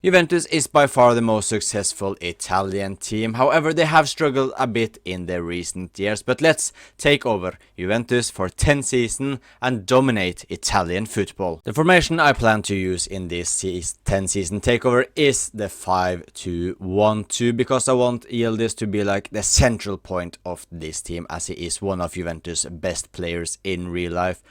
Juventus is by far the most successful Italian team, however they have struggled a bit in the recent years, but let's take over Juventus for 10 seasons and dominate Italian football. The formation I plan to use in this 10 season takeover is the 5-2-1-2 because I want Yildiz to be like the central point of this team as he is one of Juventus' best players in real life.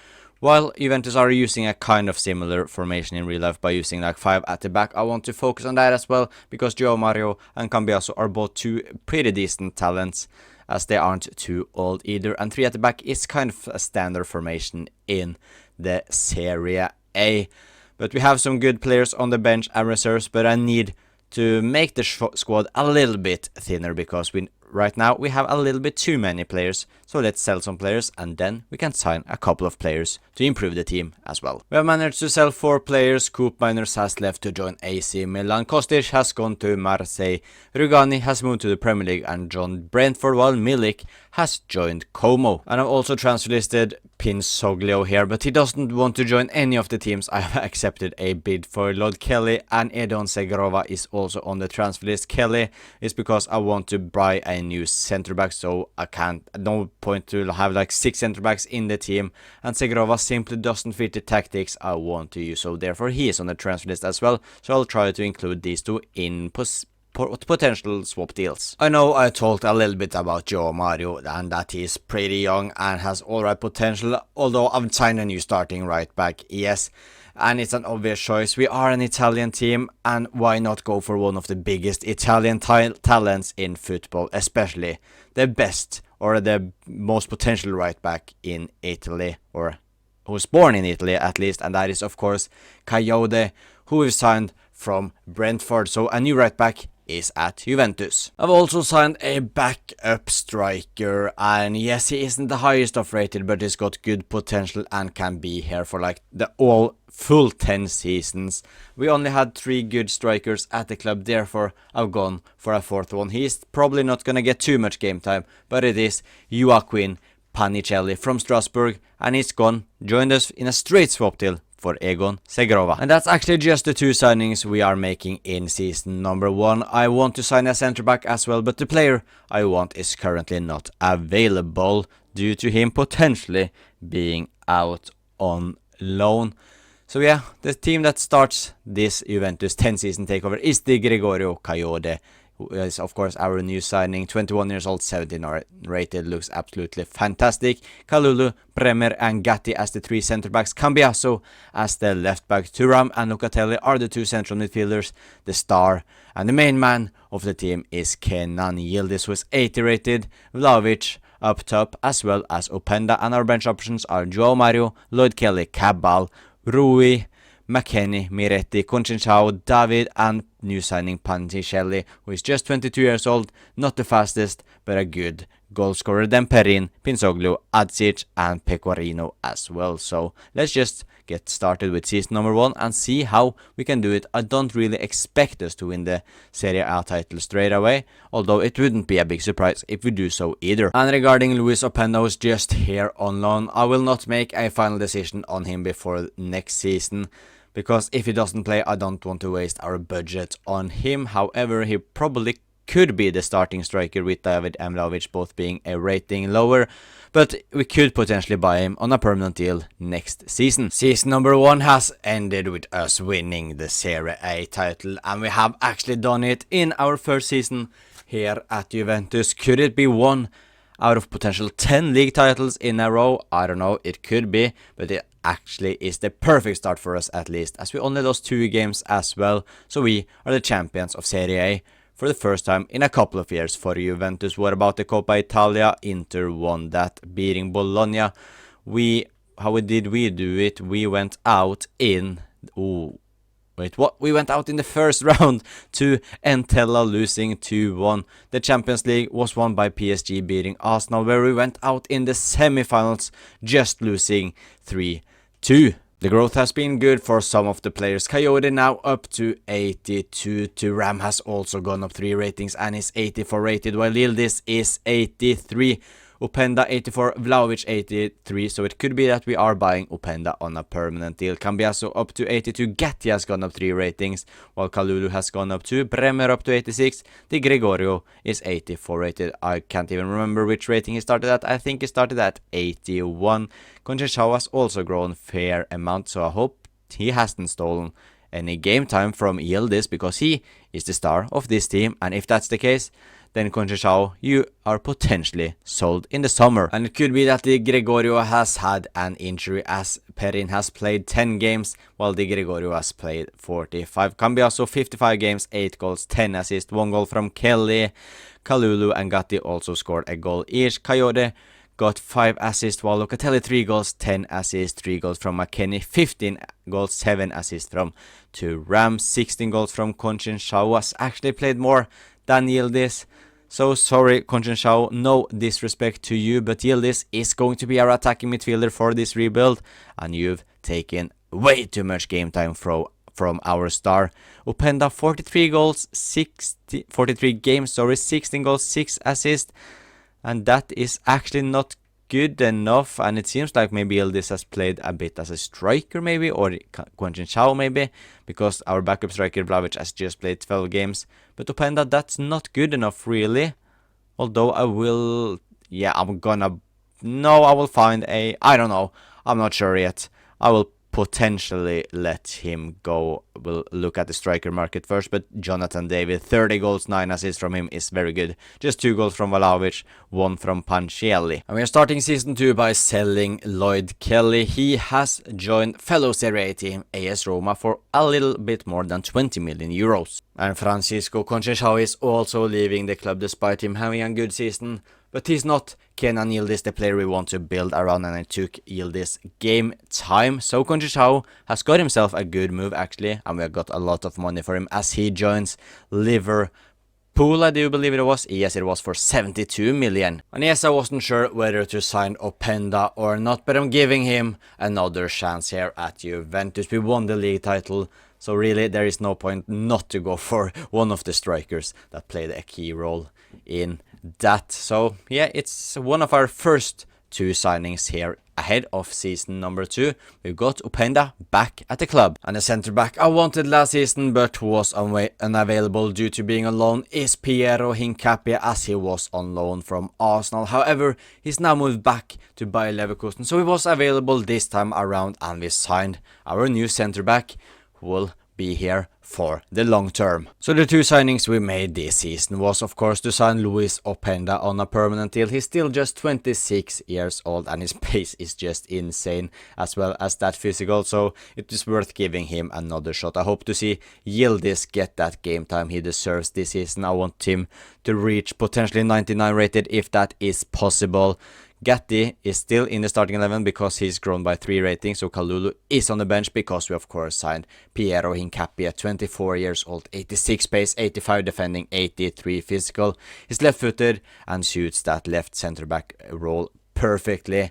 While Juventus are using a kind of similar formation in real life by using like 5 at the back, I want to focus on that as well because João Mario and Cambiaso are both two pretty decent talents as they aren't too old either, and 3 at the back is kind of a standard formation in the Serie A. But we have some good players on the bench and reserves, but I need to make the squad a little bit thinner because right now we have a little bit too many players, so let's sell some players and then we can sign a couple of players to improve the team as well. We have managed to sell 4 players. Coop Miners has left to join AC Milan, Kostic has gone to Marseille, Rugani has moved to the Premier League and joined Brentford, while Milik has joined Como. And I've also transfer listed Pinsoglio here, but he doesn't want to join any of the teams I have accepted a bid for. Lloyd Kelly and Edon Segrova is also on the transfer list. Kelly is because I want to buy a new centre back, so no point to have like 6 centre backs in the team, and Segrova simply doesn't fit the tactics I want to use, so therefore he is on the transfer list as well, so I'll try to include these two in potential swap deals. I know I talked a little bit about João Mario and that he's pretty young and has alright potential, although I've signed a new starting right back, yes, and it's an obvious choice. We are an Italian team, and why not go for one of the biggest Italian talents in football, especially the best or the most potential right back in Italy, or who's born in Italy at least, and that is of course Coyote, who we've signed from Brentford, so a new right back is at Juventus. I've also signed a backup striker, and yes, he isn't the highest of rated, but he's got good potential and can be here for like the full 10 seasons. We only had 3 good strikers at the club, therefore I've gone for a 4th one. He's probably not gonna get too much game time, but it is Joaquin Panicelli from Strasbourg, and he's joined us in a straight swap deal for Egon Segrova. And that's actually just the 2 signings we are making in season number 1. I want to sign a centre back as well, but the player I want is currently not available due to him potentially being out on loan. So yeah, the team that starts this Juventus 10 season takeover is the Gregorio Coyote, who is of course our new signing, 21 years old, 17 rated, looks absolutely fantastic. Kalulu, Bremer and Gatti as the 3 centre backs, Cambiaso as the left back, Thuram and Locatelli are the 2 central midfielders. The star and the main man of the team is Kenan Yildiz, who is 80 rated, Vlahovic up top as well as Openda, and our bench options are João Mario, Lloyd Kelly, Cabal, Rui, McKennie, Miretti, Conceição, David and new signing Panicelli, who is just 22 years old, not the fastest but a good goal scorer. Then Perin, Pinsoglio, Adzic and Pecorino as well. So let's just get started with season number 1 and see how we can do it. I don't really expect us to win the Serie A title straight away, although it wouldn't be a big surprise if we do so either. And regarding Luis Openda, who's just here on loan, I will not make a final decision on him before next season, because if he doesn't play, I don't want to waste our budget on him. However, he probably could be the starting striker with David and Vlahovic both being a rating lower, but we could potentially buy him on a permanent deal next season. Season number 1 has ended with us winning the Serie A title, and we have actually done it in our first season here at Juventus. Could it be one out of potential 10 league titles in a row? I don't know, it could be, but it actually is the perfect start for us, at least as we only lost 2 games as well, so we are the champions of Serie A for the first time in a couple of years for Juventus. What about the Coppa Italia? Inter won that, beating Bologna. How did we do it? We went out in we went out in the first round to Entella, losing 2-1. The Champions League was won by PSG beating Arsenal, where we went out in the semi-finals just losing 3-2. The growth has been good for some of the players. Coyote now up to 82. Thuram has also gone up 3 ratings and is 84 rated, while Yildiz is 83. Openda 84, Vlahovic 83, so it could be that we are buying Openda on a permanent deal. Cambiaso up to 82, Gatti has gone up 3 ratings, while Kalulu has gone up 2, Bremer up to 86, Di Gregorio is 84 rated. I can't even remember which rating he started at. I think he started at 81. Conceição has also grown fair amount, so I hope he hasn't stolen any game time from Yildiz, because he is the star of this team, and if that's the case, then Conceição, you are potentially sold in the summer. And it could be that Di Gregorio has had an injury, as Perin has played 10 games, while Di Gregorio has played 45. Cambiaso 55 games, 8 goals, 10 assists, 1 goal from Kelly. Kalulu and Gatti also scored a goal each. Coyote got 5 assists, while Locatelli 3 goals, 10 assists, 3 goals from McKennie, 15 goals, 7 assists from 2 Rams, 16 goals from Conceição, has actually played more than Yildiz. So sorry, Conceição, no disrespect to you, but Yildiz is going to be our attacking midfielder for this rebuild, and you've taken way too much game time from our star. Openda 43 goals, 43 games, 16 goals, 6 assists, and that is actually not good enough, and it seems like maybe Yildiz has played a bit as a striker maybe, or Conceição maybe, because our backup striker Vlahovic has just played 12 games. But Openda, that's not good enough really. Although I will find I don't know, I'm not sure yet. I will potentially let him go. We'll look at the striker market first, but Jonathan David, 30 goals, 9 assists from him is very good. Just 2 goals from Vlahovic, 1 from Pancielli. And we are starting season 2 by selling Lloyd Kelly. He has joined fellow Serie A team AS Roma for a little bit more than 20 million euros. And Francisco Conceição is also leaving the club despite him having a good season. But he's not Kenan Yildiz, the player we want to build around, and I took Yildiz game time. So Conceição has got himself a good move actually, and we have got a lot of money for him as he joins Liverpool, I do believe it was. Yes, it was for 72 million. And yes, I wasn't sure whether to sign Openda or not, but I'm giving him another chance here at Juventus. We won the league title, so really there is no point not to go for one of the strikers that played a key role in that. So yeah, it's one of our first 2 signings here ahead of season number 2. We've got Openda back at the club. And the centre back I wanted last season but was unavailable due to being on loan is Piero Hincapié, as he was on loan from Arsenal. However, he's now moved back to Bayer Leverkusen, so he was available this time around, and we signed our new centre back, who will be here for the long term. So the 2 signings we made this season was of course to sign Luis Openda on a permanent deal. He's still just 26 years old and his pace is just insane, as well as that physical, so it is worth giving him another shot. I hope to see Yildiz get that game time he deserves this season. I want him to reach potentially 99 rated if that is possible. Gatti is still in the starting 11 because he's grown by 3 ratings, so Kalulu is on the bench because we of course signed Piero Hincapié, 24 years old, 86 pace, 85 defending, 83 physical. He's left-footed and suits that left centre-back role perfectly.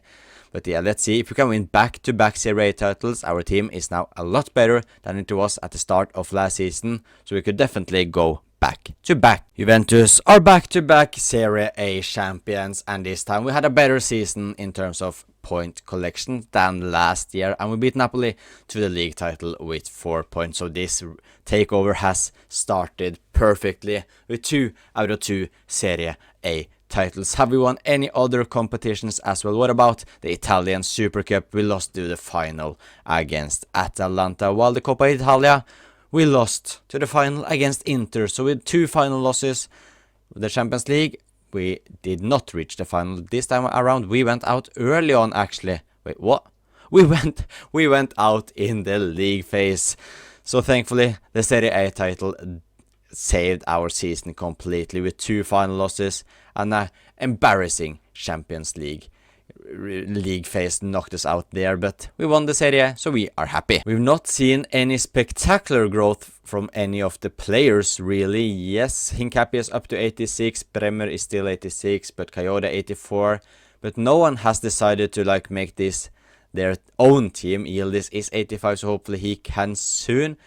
But yeah, let's see if we can win back-to-back Serie A titles. Our team is now a lot better than it was at the start of last season, so we could definitely go back-to-back. Juventus are back-to-back Serie A champions, and this time we had a better season in terms of point collection than last year, and we beat Napoli to the league title with 4 points. So this takeover has started perfectly with 2 out of 2 Serie A titles. Have we won any other competitions as well? What about the Italian Super Cup? We lost to the final against Atalanta, while the Coppa Italia, we lost to the final against Inter. So with 2 final losses, the Champions League, we did not reach the final this time around. We went out early on actually. Wait, what? We went out in the league phase. So thankfully, the Serie A title saved our season completely with 2 final losses and an embarrassing Champions League phase knocked us out there, but we won the Serie A, so we are happy. We've not seen any spectacular growth from any of the players really. Yes, Hincapié is up to 86, Bremer is still 86, but Coyote 84, but no one has decided to make this their own team. Yildiz is 85, so hopefully he can soon.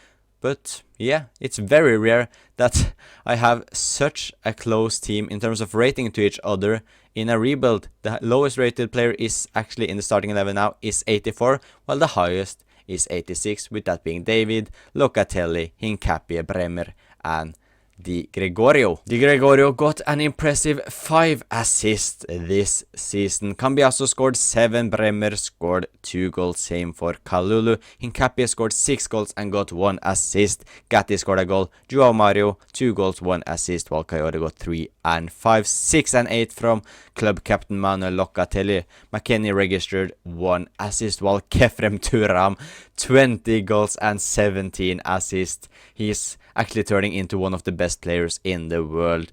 But yeah, it's very rare that I have such a close team in terms of rating to each other in a rebuild. The lowest rated player is actually in the starting 11 now is 84, while the highest is 86, with that being David, Locatelli, Hincapié, Bremer, and Di Gregorio. Di Gregorio got an impressive 5 assists this season. Cambiaso scored 7, Bremer scored 2 goals, same for Kalulu. Hincapié scored 6 goals and got 1 assist. Gatti scored a goal, Joao Mario 2 goals, 1 assist, while Coyote got 3 and 5. 6 and 8 from club captain Manuel Locatelli. McKennie registered 1 assist, while Kefrem Turam 20 goals and 17 assists. He's actually turning into one of the best players in the world.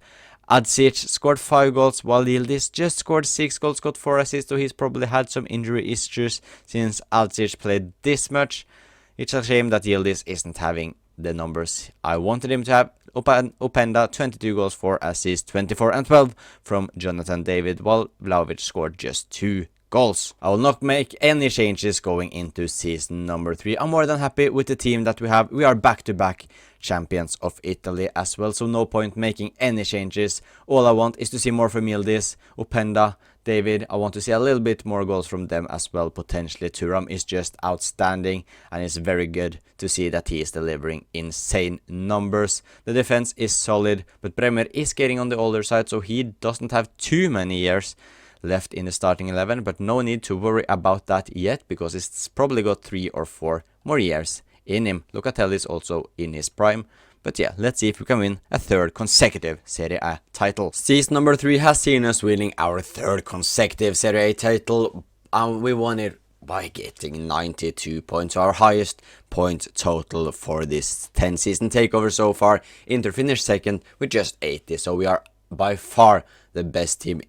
Adzic scored 5 goals, while Yildiz just scored 6 goals, got 4 assists, so he's probably had some injury issues since Adzic played this much. It's a shame that Yildiz isn't having the numbers I wanted him to have. Openda 22 goals, 4 assists, 24 and 12 from Jonathan David, while Vlahovic scored just 2 goals. I will not make any changes going into season number 3. I'm more than happy with the team that we have. We are back-to-back champions of Italy as well, so no point making any changes. All I want is to see more from Yildiz, Openda, David. I want to see a little bit more goals from them as well, potentially. Thuram is just outstanding, and it's very good to see that he is delivering insane numbers. The defense is solid, but Bremer is getting on the older side, so he doesn't have too many years left in the starting 11, but no need to worry about that yet, because it's probably got 3 or 4 more years in him. Locatelli is also in his prime. But yeah, let's see if we can win a 3rd consecutive Serie A title. Season number 3 has seen us winning our 3rd consecutive Serie A title, and we won it by getting 92 points, our highest point total for this 10-season takeover so far. Inter finished 2nd with just 80, so we are by far the best team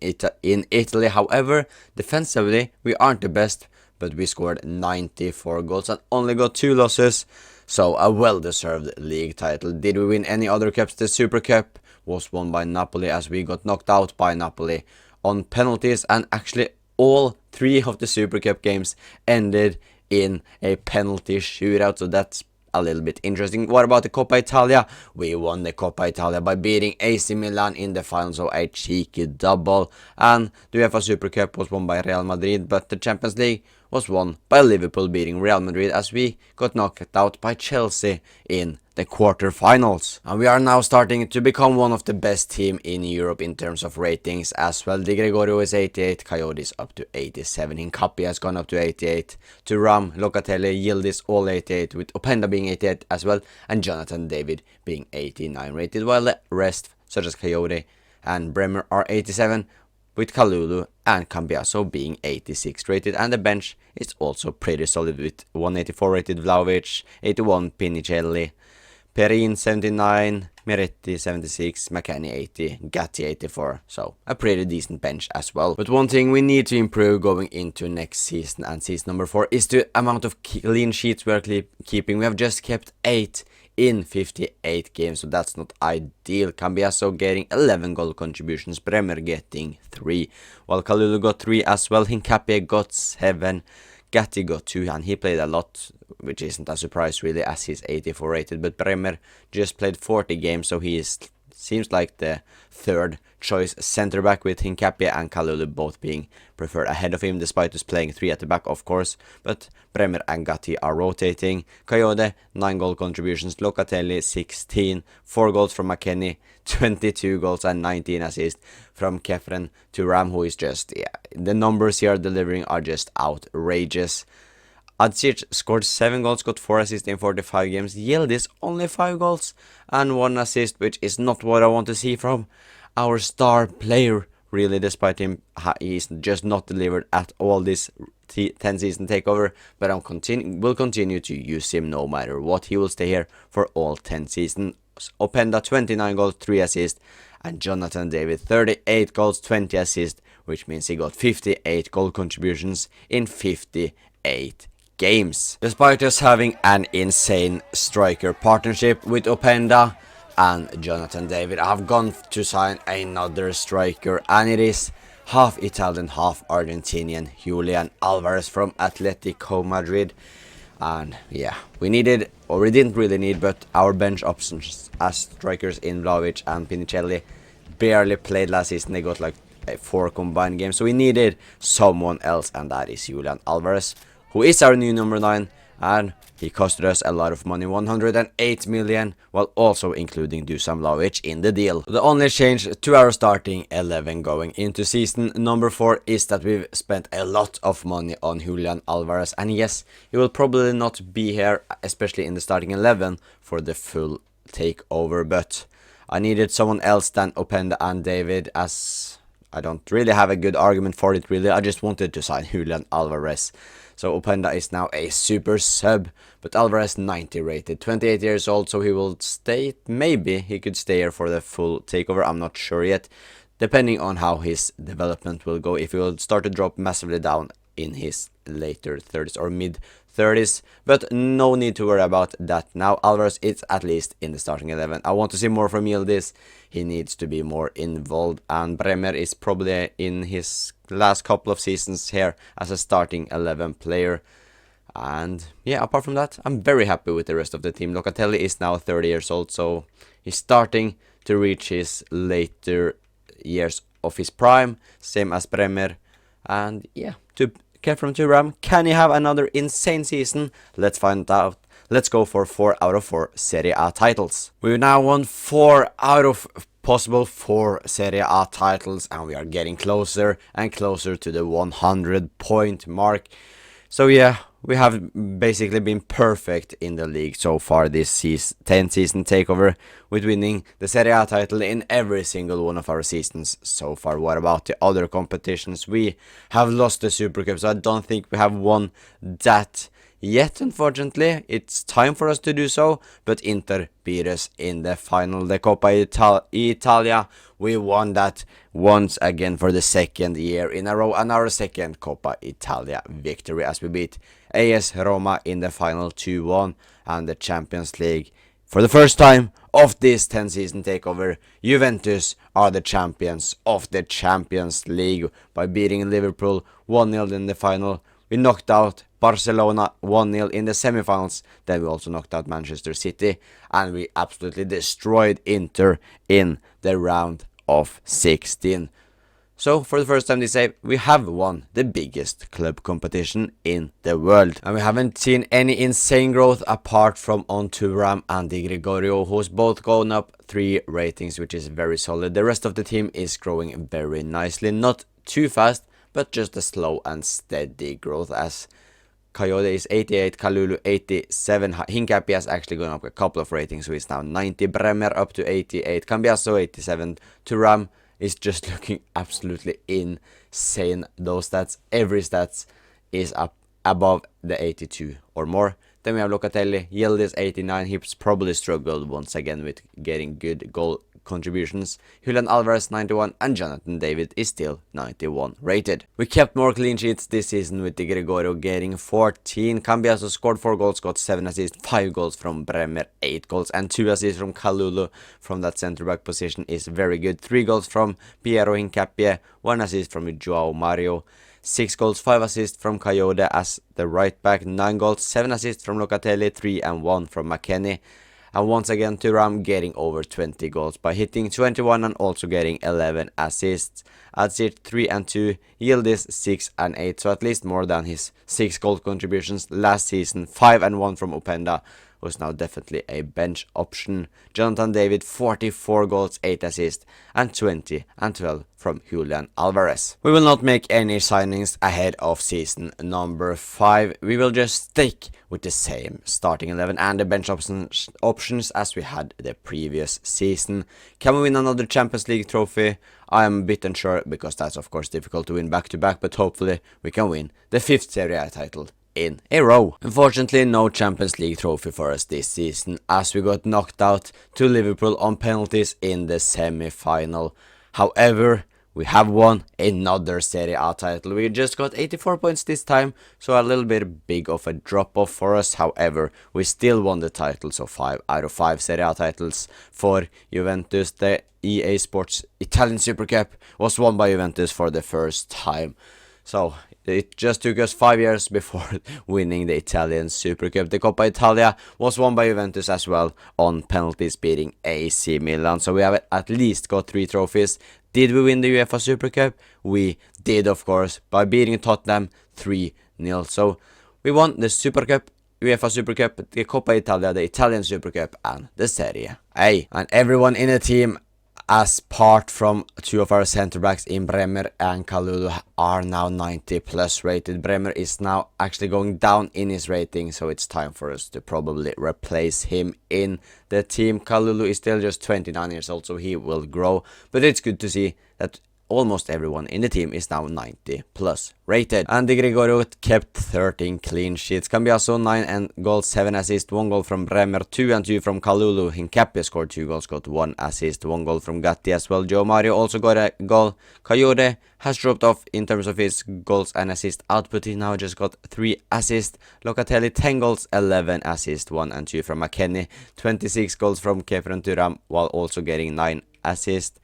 in Italy. However, defensively, we aren't the best, but we scored 94 goals and only got 2 losses. So a well-deserved league title. Did we win any other cups? The Super Cup was won by Napoli, as we got knocked out by Napoli on penalties, and actually all 3 of the Super Cup games ended in a penalty shootout, so that's a little bit interesting. What about the Coppa Italia? We won the Coppa Italia by beating AC Milan in the final, so a cheeky double. And the UEFA Super Cup was won by Real Madrid, but the Champions League was won by Liverpool beating Real Madrid, as we got knocked out by Chelsea in the quarterfinals. And we are now starting to become one of the best team in Europe in terms of ratings as well. Di Gregorio is 88, Coyote is up to 87, Hincapié has gone up to 88, Thuram, Locatelli, Yildiz all 88, with Openda being 88 as well, and Jonathan David being 89 rated, while the rest, such as Coyote and Bremer, are 87, with Kalulu and Cambiaso being 86 rated, and the bench is also pretty solid with 184 rated Vlahovic, 81 Pinicelli, Perin 79, Meretti 76, McKennie 80, Gatti 84, so a pretty decent bench as well. But one thing we need to improve going into next season and season number 4 is the amount of clean sheets we are keeping. We have just kept 8 in 58 games, so that's not ideal. Cambiaso getting 11 goal contributions, Bremer getting 3, while Kalulu got 3 as well, Hincapié got 7, Gatti got 2, and he played a lot, which isn't a surprise really, as he's 84 rated, but Bremer just played 40 games, so he seems like the 3rd choice centre back, with Hincapié and Kalulu both being preferred ahead of him, despite us playing 3 at the back, of course. But Bremer and Gatti are rotating. Coyote 9 goal contributions, Locatelli 16, 4 goals from McKennie, 22 goals and 19 assists from Kefren Thuram, who is just, yeah, the numbers he are delivering are just outrageous. Adzic scored 7 goals, got 4 assists in 45 games. Yildiz only 5 goals and 1 assist, which is not what I want to see from our star player, really, despite him, he's just not delivered at all this 10-season takeover, but will continue to use him no matter what. He will stay here for all 10 seasons. Openda 29 goals, 3 assists, and Jonathan David 38 goals, 20 assists, which means he got 58 goal contributions in 58 games. Despite us having an insane striker partnership with Openda and Jonathan David, I have gone to sign another striker, and it is half Italian, half Argentinian, Julian Alvarez from Atletico Madrid. And yeah, we needed, or we didn't really need, but our bench options as strikers in Vlahovic and Pinicelli barely played last season. They got like 4 combined games, so we needed someone else, and that is Julian Alvarez, who is our new number 9, and he costed us a lot of money, 108 million, while also including Dusan Vlahovic in the deal. The only change to our starting 11 going into season number 4 is that we've spent a lot of money on Julian Alvarez, and yes, he will probably not be here, especially in the starting 11, for the full takeover, but I needed someone else than Openda and David, as I don't really have a good argument for it really. I just wanted to sign Julian Alvarez. So Openda is now a super sub, but Alvarez 90 rated, 28 years old, so he will stay. Maybe he could stay here for the full takeover, I'm not sure yet, depending on how his development will go. If he will start to drop massively down in his later 30s or mid 30s, but no need to worry about that now. Alvarez is at least in the starting 11. I want to see more from Yildiz. He needs to be more involved, and Bremer is probably in his last couple of seasons here as a starting 11 player. And yeah, apart from that, I'm very happy with the rest of the team. Locatelli is now 30 years old, so he's starting to reach his later years of his prime, same as Bremer. And yeah, to from Thuram, can he have another insane season? Let's find out. Let's go for 4 out of 4 Serie A titles. We've now won 4 out of possible 4 Serie A titles, and we are getting closer and closer to the 100-point mark. So yeah, we have basically been perfect in the league so far this 10 season takeover, with winning the Serie A title in every single one of our seasons so far. What about the other competitions? We have lost the Super Cup, so I don't think we have won that yet, unfortunately. It's time for us to do so, but Inter beat us in the final. The Coppa Italia, we won that once again for the 2nd year in a row, and our 2nd Coppa Italia victory, as we beat AS Roma in the final 2-1, and the Champions League. For the first time of this 10 season takeover, Juventus are the champions of the Champions League by beating Liverpool 1-0 in the final. We knocked out Barcelona 1-0 in the semifinals. Then we also knocked out Manchester City, and we absolutely destroyed Inter in the round of 16. So for the first time this year, we have won the biggest club competition in the world. And we haven't seen any insane growth apart from on Thuram and Di Gregorio, who's both gone up 3 ratings, which is very solid. The rest of the team is growing very nicely, not too fast, but just a slow and steady growth, as Coyote is 88, Kalulu 87, Hincapi has actually gone up a couple of ratings, so he's now 90, Bremer up to 88, Cambiaso 87, Thuram is just looking absolutely insane. Those stats, every stats is up above the 82 or more. Then we have Locatelli, Yildiz 89, he's probably struggled once again with getting good goal contributions. Julian Alvarez 91, and Jonathan David is still 91 rated. We kept more clean sheets this season, with Di Gregorio getting 14. Cambiaso scored 4 goals, got 7 assists, 5 goals from Bremer, 8 goals, and 2 assists from Kalulu from that centre back position is very good. 3 goals from Piero Hincapié, 1 assist from Joao Mario, 6 goals, 5 assists from Coyote as the right back, 9 goals, 7 assists from Locatelli, 3 and 1 from McKennie. And once again, Thuram getting over 20 goals by hitting 21 and also getting 11 assists. Adzit 3 and 2, Yildiz 6 and 8, so at least more than his 6 goal contributions last season. 5 and 1 from Openda, who's now definitely a bench option. Jonathan David 44 goals, 8 assists, and 20 and 12 from Julian Alvarez. We will not make any signings ahead of season number 5. We will just stick with the same starting 11 and the bench options as we had the previous season. Can we win another Champions League trophy? I am a bit unsure, because that's of course difficult to win back to back, but hopefully we can win the 5th Serie A title in a row. Unfortunately, no Champions League trophy for us this season, as we got knocked out to Liverpool on penalties in the semi-final. However, we have won another Serie A title. We just got 84 points this time, so a little bit big of a drop-off for us. However, we still won the title, so 5 out of 5 Serie A titles for Juventus. The EA Sports Italian Super Cup was won by Juventus for the first time. So It just took us 5 years before winning the Italian Super Cup. The Coppa Italia was won by Juventus as well on penalties, beating AC Milan. So we have at least got 3 trophies. Did we win the UEFA Super Cup? We did, of course, by beating Tottenham 3-0. So we won the Super Cup, UEFA Super Cup, the Coppa Italia, the Italian Super Cup, and the Serie A. And everyone in the team, apart from 2 of our centre backs in Bremer and Kalulu, are now 90 plus rated. Bremer is now actually going down in his rating, so it's time for us to probably replace him in the team. Kalulu is still just 29 years old, so he will grow, but it's good to see that almost everyone in the team is now 90 plus rated. And Di Gregorio kept 13 clean sheets. Cambiaso 9 and goals, 7 assists, 1 goal from Bremer, 2 and 2 from Kalulu. Hincapié scored 2 goals, got 1 assist, 1 goal from Gatti as well. Joe Mario also got a goal. Coyote has dropped off in terms of his goals and assist output. He now just got 3 assists. Locatelli 10 goals, 11 assists, 1 and 2 from McKennie. 26 goals from Kefren Turam while also getting 9 assists.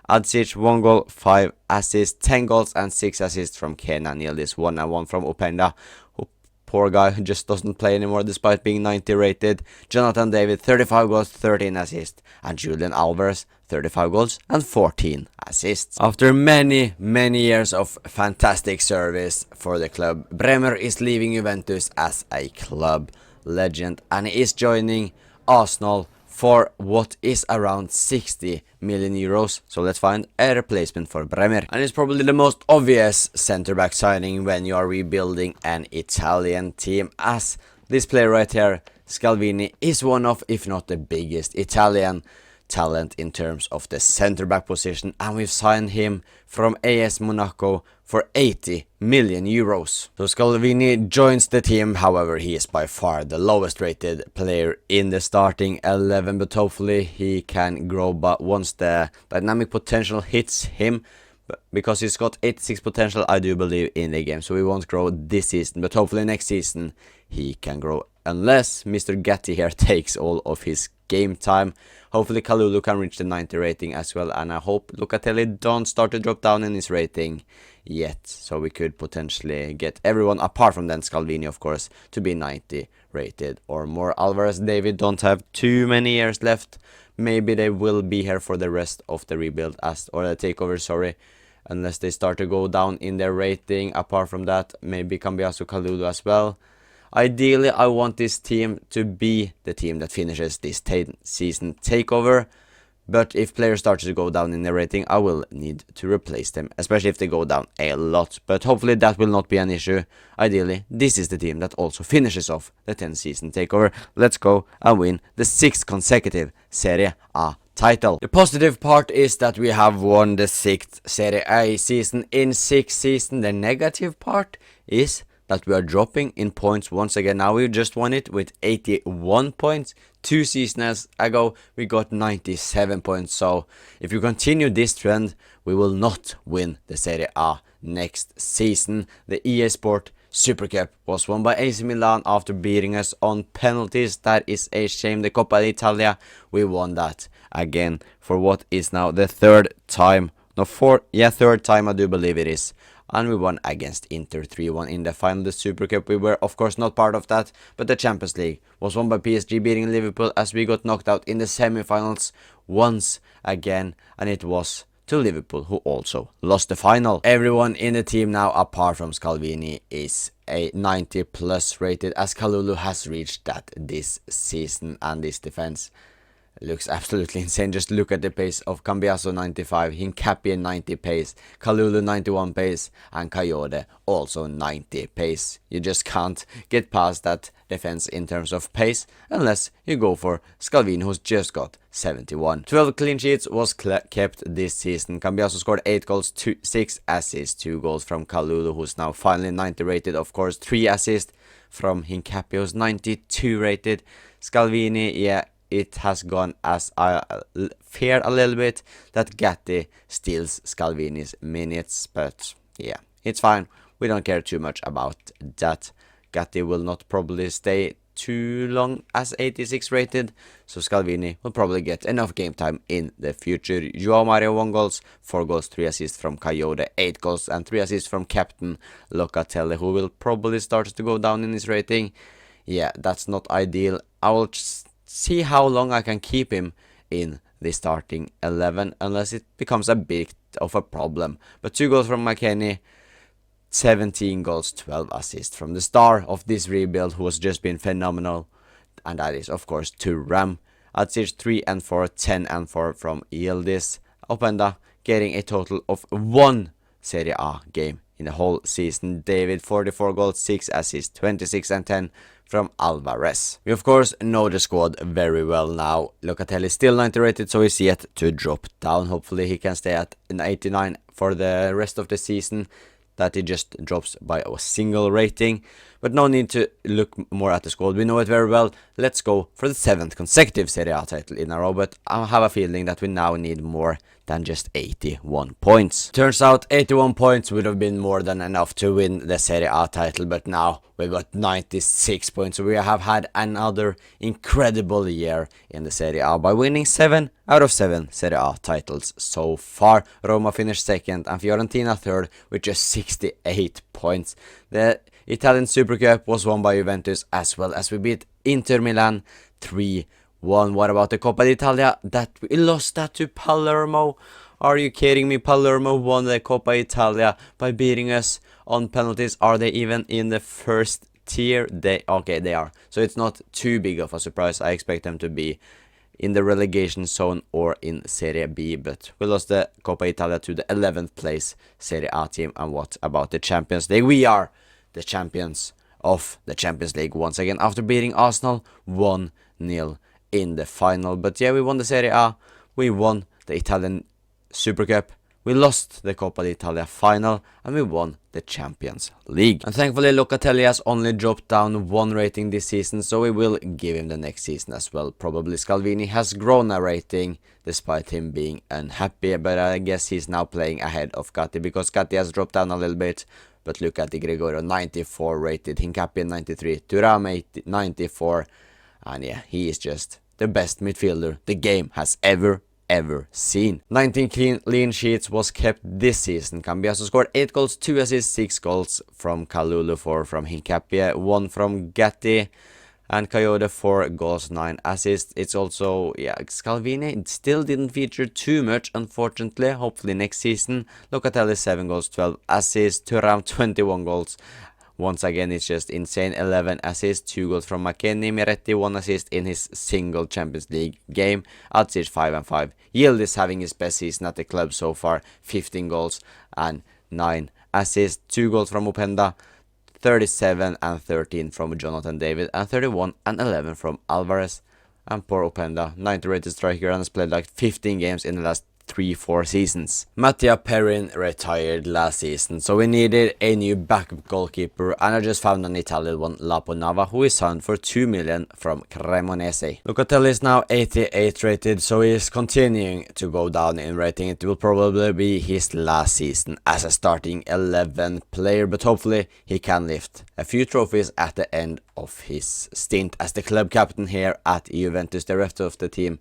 Adzic 1 goal, 5 assists, 10 goals and 6 assists from Kenan Yildiz, 1 and 1 from Openda, who, poor guy, just doesn't play anymore despite being 90 rated. Jonathan David 35 goals, 13 assists, and Julian Alvarez 35 goals and 14 assists. After many years of fantastic service for the club, Bremer is leaving Juventus as a club legend and is joining Arsenal for what is around 60 million euros. So let's find a replacement for Bremer. And it's probably the most obvious centre-back signing when you are rebuilding an Italian team, as this player right here, Scalvini, is one of, if not the biggest Italian talent in terms of the centre-back position, and we've signed him from AS Monaco for 80 million euros. So Scalvini joins the team. However, he is by far the lowest rated player in the starting 11, but hopefully he can grow. But once the dynamic potential hits him, because he's got 86 potential, I do believe in the game. So he won't grow this season, but hopefully next season he can grow, unless Mr. Gatti here takes all of his game time. Hopefully Kalulu can reach the 90 rating as well, and I hope Locatelli don't start to drop down in his rating yet, so we could potentially get everyone apart from then Scalvini, of course, to be 90 rated or more. Alvarez, David don't have too many years left. Maybe they will be here for the rest of the rebuild, or the takeover, sorry, unless they start to go down in their rating. Apart from that, maybe Cambiaso, Kalulu as well. Ideally, I want this team to be the team that finishes this season takeover, but if players start to go down in their rating, I will need to replace them, especially if they go down a lot, but hopefully that will not be an issue. Ideally, this is the team that also finishes off the 10th season takeover. Let's go and win the 6th consecutive Serie A title. The positive part is that we have won the 6th Serie A season in 6 seasons. The negative part is that we are dropping in points once again. Now we just won it with 81 points. 2 seasons ago we got 97 points. So if you continue this trend, we will not win the Serie A next season. The EA Sport Super Cup was won by AC Milan after beating us on penalties. That is a shame. The Coppa Italia, we won that again for what is now the third time I do believe it is. And we won against Inter 3-1 in the final. The Super Cup, we were of course not part of that, but the Champions League was won by PSG, beating Liverpool as we got knocked out in the semi-finals once again, and it was to Liverpool, who also lost the final. Everyone in the team now, apart from Scalvini, is a 90 plus rated, as Kalulu has reached that this season, and this defense looks absolutely insane. Just look at the pace of Cambiaso 95, Hincapié 90 pace, Kalulu 91 pace, and Coyote also 90 pace. You just can't get past that defense in terms of pace unless you go for Scalvini, who's just got 71. 12 clean sheets was kept this season. Cambiaso scored 8 goals, 6 assists, 2 goals from Kalulu, who's now finally 90 rated. Of course, 3 assists from Hincapié, who's 92 rated. Scalvini, yeah, it has gone as I feared a little bit, that Gatti steals Scalvini's minutes, but yeah, it's fine. We don't care too much about that. Gatti will not probably stay too long as 86 rated, so Scalvini will probably get enough game time in the future. Joao Mario 1 goals, 4 goals, 3 assists from Coyote, 8 goals and 3 assists from captain Locatelli, who will probably start to go down in his rating. Yeah, that's not ideal. I will see how long I can keep him in the starting 11 unless it becomes a bit of a problem. But 2 goals from McKennie, 17 goals, 12 assists from the star of this rebuild, who has just been phenomenal, and that is of course Thuram. At stage 3 and 4, 10 and 4 from Yildiz. Openda getting a total of 1 Serie A game in the whole season. David, 44 goals, 6 assists, 26 and 10 from Alvarez. We of course know the squad very well now. Locatelli is still 90 rated, so he's yet to drop down. Hopefully he can stay at an 89 for the rest of the season, that he just drops by a single rating. But no need to look more at the squad, we know it very well. Let's go for the 7th consecutive Serie A title in a row, but I have a feeling that we now need more than just 81 points. Turns out 81 points would have been more than enough to win the Serie A title, but now we got 96 points, so we have had another incredible year in the Serie A by winning 7 out of 7 Serie A titles so far. Roma finished 2nd and Fiorentina 3rd with just 68 points. The Italian Super Cup was won by Juventus, as well as we beat Inter Milan 3-1. What about the Coppa d'Italia? That we lost that to Palermo. Are you kidding me? Palermo won the Coppa Italia by beating us on penalties. Are they even in the first tier? They are. So it's not too big of a surprise. I expect them to be in the relegation zone or in Serie B, but we lost the Coppa Italia to the 11th place Serie A team. And what about the Champions League? We are the champions of the Champions League once again after beating Arsenal 1-0 in the final. But yeah, we won the Serie A, we won the Italian Super Cup, we lost the Coppa d'Italia final, and we won the Champions League. And thankfully Locatelli has only dropped down 1 rating this season, so we will give him the next season as well. Probably Scalvini has grown a rating despite him being unhappy, but I guess he's now playing ahead of Gatti because Gatti has dropped down a little bit. But look at the Gregorio, 94 rated, Hincapié 93, Thuram 94, and yeah, he is just the best midfielder the game has ever seen. 19 clean sheets was kept this season. Cambiaso scored 8 goals, 2 assists, 6 goals from Kalulu, 4 from Hincapié, 1 from Gatti, and Coyote 4 goals, 9 assists. It's also, yeah, Scalvini still didn't feature too much, unfortunately. Hopefully next season. Locatelli 7 goals, 12 assists, Thuram 21 goals. Once again, it's just insane. 11 assists, 2 goals from McKennie. Miretti 1 assist in his single Champions League game. Outstage 5 and 5. Yildiz having his best season at the club so far. 15 goals and 9 assists. 2 goals from Openda. 37 and 13 from Jonathan David. And 31 and 11 from Alvarez. And poor Openda, 90 rated striker, and has played like 15 games in the last 3-4 seasons. Mattia Perin retired last season, so we needed a new backup goalkeeper, and I just found an Italian one, Lapo Nava, who is signed for 2 million from Cremonese. Locatelli is now 88 rated, so he is continuing to go down in rating. It will probably be his last season as a starting 11 player, but hopefully he can lift a few trophies at the end of his stint as the club captain here at Juventus. The rest of the team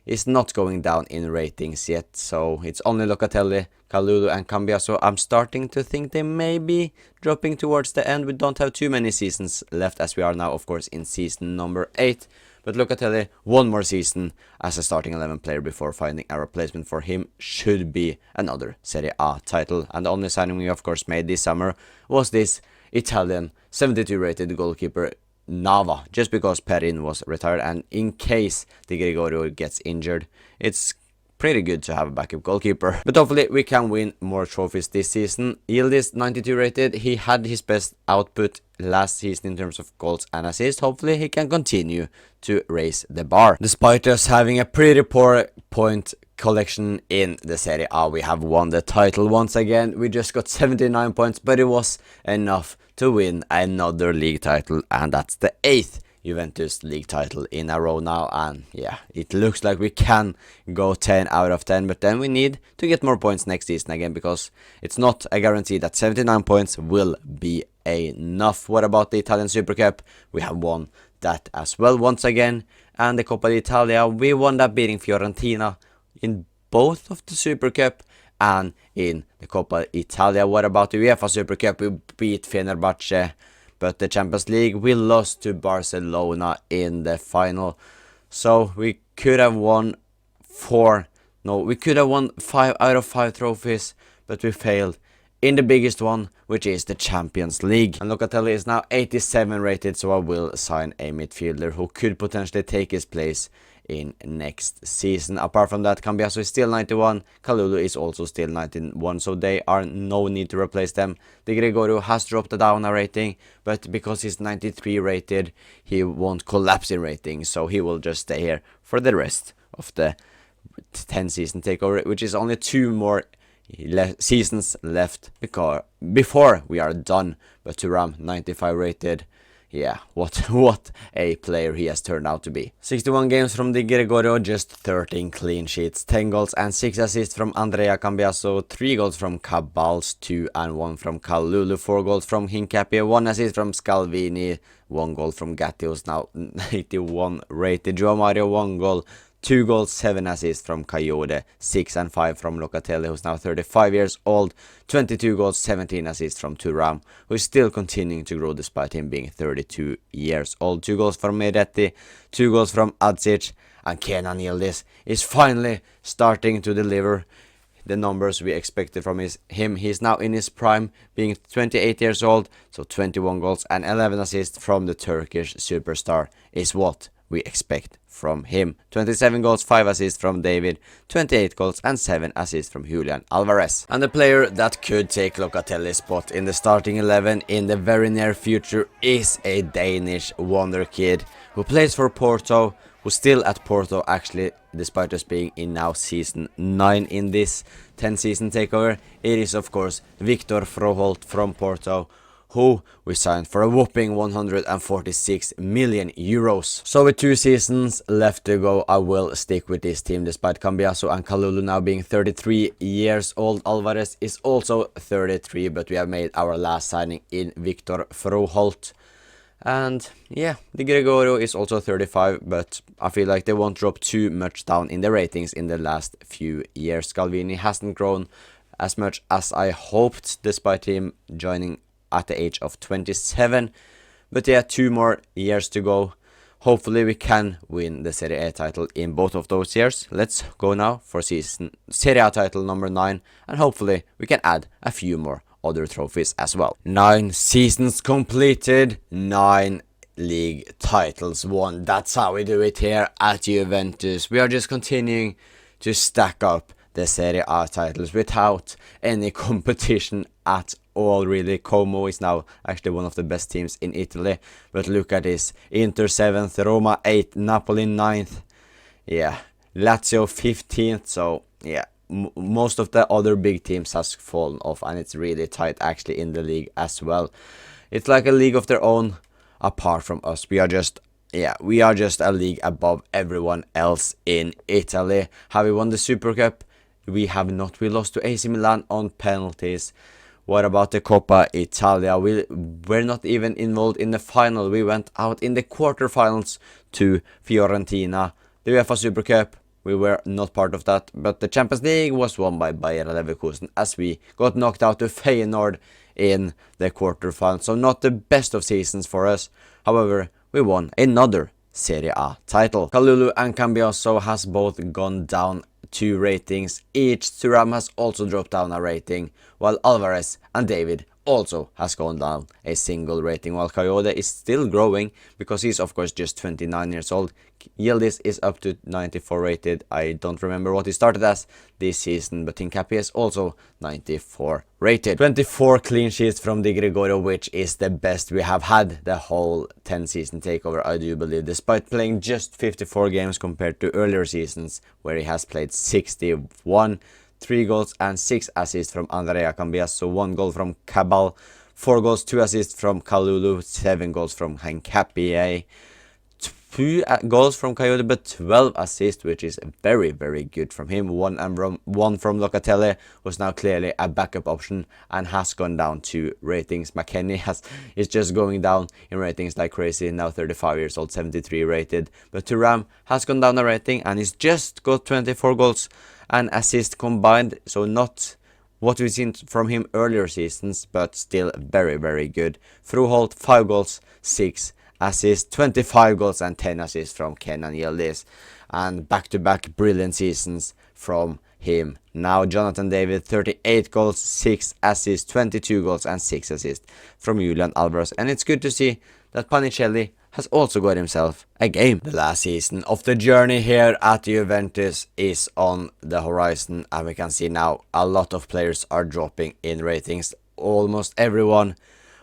is not going down in ratings yet, so it's only Locatelli, Kalulu and Cambiaso. I'm starting to think they may be dropping towards the end. We don't have too many seasons left, as we are now of course in season number 8, but Locatelli, 1 more season as a starting 11 player before finding a replacement for him should be another Serie A title. And the only signing we of course made this summer was this Italian 72 rated goalkeeper Nava, just because Perin was retired, and in case Di Gregorio gets injured, it's pretty good to have a backup goalkeeper. But hopefully we can win more trophies this season. Yildiz 92 rated, he had his best output last season in terms of goals and assists. Hopefully he can continue to raise the bar. Despite us having a pretty poor point collection in the Serie A, we have won the title once again. We just got 79 points, but it was enough to win another league title, and that's the 8th Juventus league title in a row now. And yeah, it looks like we can go 10 out of 10, but then we need to get more points next season again, because it's not a guarantee that 79 points will be enough. What about the Italian Super Cup? We have won that as well once again. And the Coppa d'Italia, we won that beating Fiorentina in both of the Super Cup and in the Coppa Italia. What about the UEFA Super Cup? We beat Fenerbahce, but the Champions League, we lost to Barcelona in the final. So we could have won 5 out of 5 trophies, but we failed in the biggest one, which is the Champions League. And Locatelli is now 87 rated, so I will sign a midfielder who could potentially take his place in next season. Apart from that, Cambiaso is still 91, Kalulu is also still 91, so they are no need to replace them. De Gregorio has dropped down a rating, but because he's 93 rated, he won't collapse in rating, so he will just stay here for the rest of the 10 season takeover, which is only 2 more seasons left before we are done. But Thuram 95 rated, yeah, what a player he has turned out to be. 61 games from Di Gregorio, just 13 clean sheets, 10 goals and 6 assists from Andrea Cambiaso, 3 goals from Cabals, 2 and 1 from Kalulu, 4 goals from Hincapié, 1 assist from Scalvini, 1 goal from Gatti, who's now 81 rated, João Mario 1 goal, 2 goals, 7 assists from Coyote, 6 and 5 from Locatelli, who's now 35 years old, 22 goals, 17 assists from Thuram, who is still continuing to grow despite him being 32 years old, 2 goals from Meretti, 2 goals from Adzic, and Kenan Yildiz is finally starting to deliver the numbers we expected from him. He's now in his prime, being 28 years old, so 21 goals and 11 assists from the Turkish superstar is what we expect from him. 27 goals, 5 assists from David, 28 goals and 7 assists from Julian Alvarez. And the player that could take Locatelli's spot in the starting 11 in the very near future is a Danish wonder kid who plays for Porto, who's still at Porto actually, despite us being in now season 9 in this 10 season takeover. It is of course Victor Froholt from Porto, who we signed for a whopping 146 million euros. So with 2 seasons left to go, I will stick with this team despite Cambiaso and Kalulu now being 33 years old. Alvarez is also 33, but we have made our last signing in Victor Froholt. And yeah, Di Gregorio is also 35, but I feel like they won't drop too much down in the ratings in the last few years. Scalvini hasn't grown as much as I hoped despite him joining at the age of 27, but yeah, 2 more years to go. Hopefully we can win the Serie A title in both of those years. Let's go now for Serie A title number 9, and hopefully we can add a few more other trophies as well. 9 seasons completed, 9 league titles won. That's how we do it here at Juventus. We are just continuing to stack up the Serie A titles without any competition at all, really. Como is now actually one of the best teams in Italy, but look at this: Inter 7th, Roma 8th, Napoli 9th, yeah, Lazio 15th, so yeah, most of the other big teams has fallen off, and it's really tight actually in the league as well. It's like a league of their own apart from us. We are just a league above everyone else in Italy. Have we won the Super Cup? We have not. We lost to AC Milan on penalties. What about the Coppa Italia? We were not even involved in the final. We went out in the quarterfinals to Fiorentina. The UEFA Super Cup, we were not part of that. But the Champions League was won by Bayer Leverkusen as we got knocked out to Feyenoord in the quarterfinals. So not the best of seasons for us. However, we won another Serie A title. Kalulu and Cambiaso has both gone down 2 ratings each. Thuram has also dropped down a rating, while Alvarez and David also has gone down a single rating, while Coyote is still growing because he's of course just 29 years old. Yildiz is up to 94 rated. I don't remember what he started as this season, but Hincapié is also 94 rated. 24 clean sheets from Di Gregorio, which is the best we have had the whole 10 season takeover, I do believe, despite playing just 54 games compared to earlier seasons where he has played 61. 3 goals and 6 assists from Andrea Cambiaso, 1 goal from Cabal, 4 goals, 2 assists from Kalulu, 7 goals from Hincapié, 2 goals from Coyote, but 12 assists, which is very, very good from him. One from Locatelli, who's now clearly a backup option and has gone down to ratings. McKennie is just going down in ratings like crazy, now 35 years old, 73 rated. But Thuram has gone down a rating and he's just got 24 goals and assists combined, so not what we've seen from him earlier seasons, but still very, very good. Fruholt, 5 goals, 6 assists, 25 goals and 10 assists from Kenan Yildiz. And back-to-back brilliant seasons from him. Now Jonathan David, 38 goals, 6 assists, 22 goals and 6 assists from Julian Alvarez. And it's good to see that Panicelli has also got himself a game. The last season of the journey here at Juventus is on the horizon, and we can see now a lot of players are dropping in ratings. Almost everyone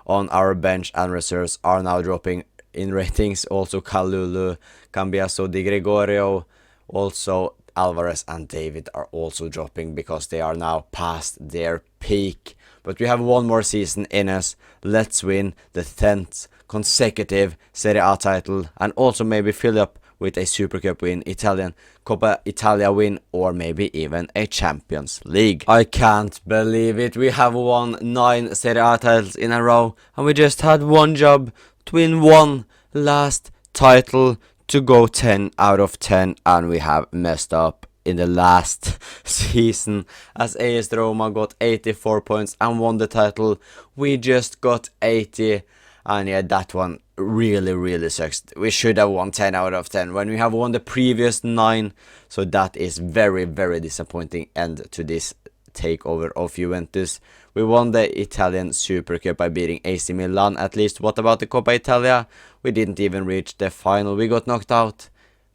on our bench and reserves are now dropping in ratings. Also Kalulu, Cambiaso, Di Gregorio, also Alvarez and David are also dropping because they are now past their peak. But we have one more season in us. Let's win the 10th consecutive Serie A title and also maybe fill up with a Super Cup win, Italian Coppa Italia win, or maybe even a Champions League. I can't believe it. We have won 9 Serie A titles in a row and we just had one job to win one last title to go 10 out of 10, and we have messed up in the last season as AS Roma got 84 points and won the title. We just got 80, and yeah, that one really sucks. We should have won 10 out of 10 when we have won the previous 9, so that is very disappointing end to this takeover of Juventus. We won the Italian Super Cup by beating AC Milan at least. What about the Coppa Italia? We didn't even reach the final. We got knocked out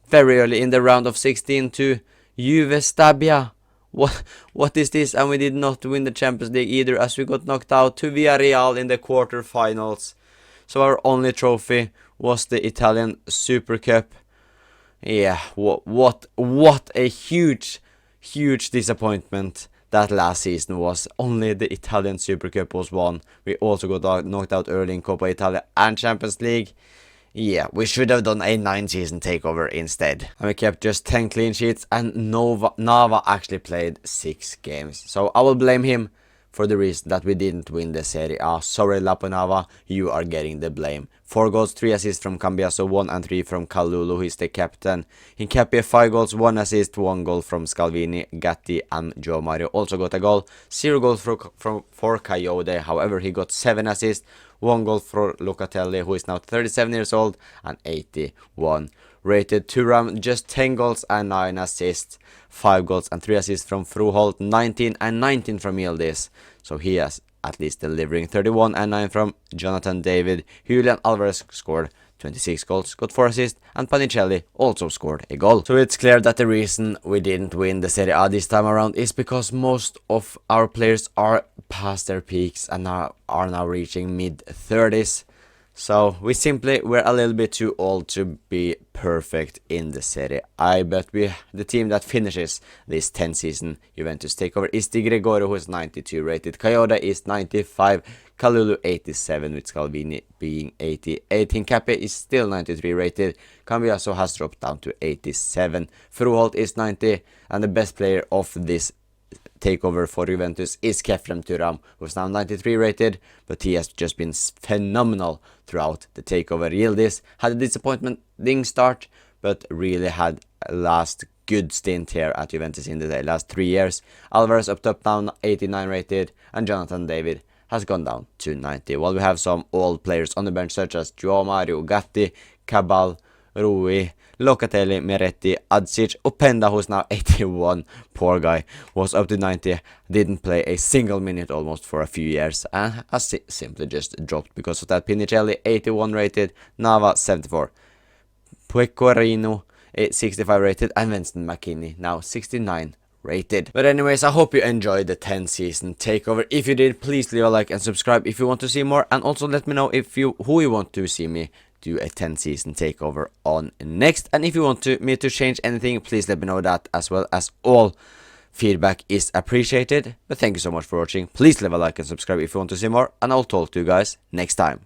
very early in the round of 16 to Juve Stabia. What is this? And we did not win the Champions League either, as we got knocked out to Villarreal in the quarterfinals. So our only trophy was the Italian Super Cup. Yeah, what a huge disappointment that last season was. Only the Italian Super Cup was won. We also got knocked out early in Coppa Italia and Champions League. Yeah, we should have done a 9-season takeover instead. And we kept just 10 clean sheets, and Nava actually played 6 games. So I will blame him for the reason that we didn't win the Serie A. Sorry, Laponava, you are getting the blame. 4 goals, 3 assists from Cambiaso, 1 and 3 from Kalulu, who is the captain. Hincapié, 5 goals, 1 assist, 1 goal from Scalvini, Gatti and Joe Mario also got a goal. 0 goals for Coyote, however he got 7 assists, 1 goal for Locatelli, who is now 37 years old and 81 rated. Thuram, just 10 goals and 9 assists, 5 goals and 3 assists from Fruholt, 19 and 19 from Yildiz. So he has at least delivering. 31 and 9 from Jonathan David. Julian Alvarez scored 26 goals, got 4 assists, and Panicelli also scored a goal. So it's clear that the reason we didn't win the Serie A this time around is because most of our players are past their peaks and are now reaching mid-30s. So we simply were a little bit too old to be perfect in the Serie A. But the team that finishes this 10-season Juventus takeover is Di Gregorio, who is 92 rated. Coyote is 95. Kalulu 87, with Scalvini being 88. Hincapié is still 93 rated. Cambiaso has dropped down to 87. Fruholt is 90, and the best player of this takeover for Juventus is Kefrem Thuram, who's now 93 rated, but he has just been phenomenal throughout the takeover. Yildiz had a disappointing start, but really had a last good stint here at Juventus in the last 3 years. Alvarez up top down 89 rated, and Jonathan David has gone down to 90. While we have some old players on the bench such as Joao Mario, Gatti, Cabal, Rui, Locatelli, Meretti, Adzic, Openda, who's now 81, poor guy, was up to 90, didn't play a single minute almost for a few years, and has simply just dropped because of that. Pinicelli, 81 rated, Nava, 74, Pecorino, 65 rated, and Winston McKinney, now 69 rated. But anyways, I hope you enjoyed the 10-season takeover. If you did, please leave a like and subscribe if you want to see more, and also let me know who you want to see me do a 10-season takeover on next. And if you want me to change anything, please let me know that, as well as all feedback is appreciated. But thank you so much for watching. Please leave a like and subscribe if you want to see more, and I'll talk to you guys next time.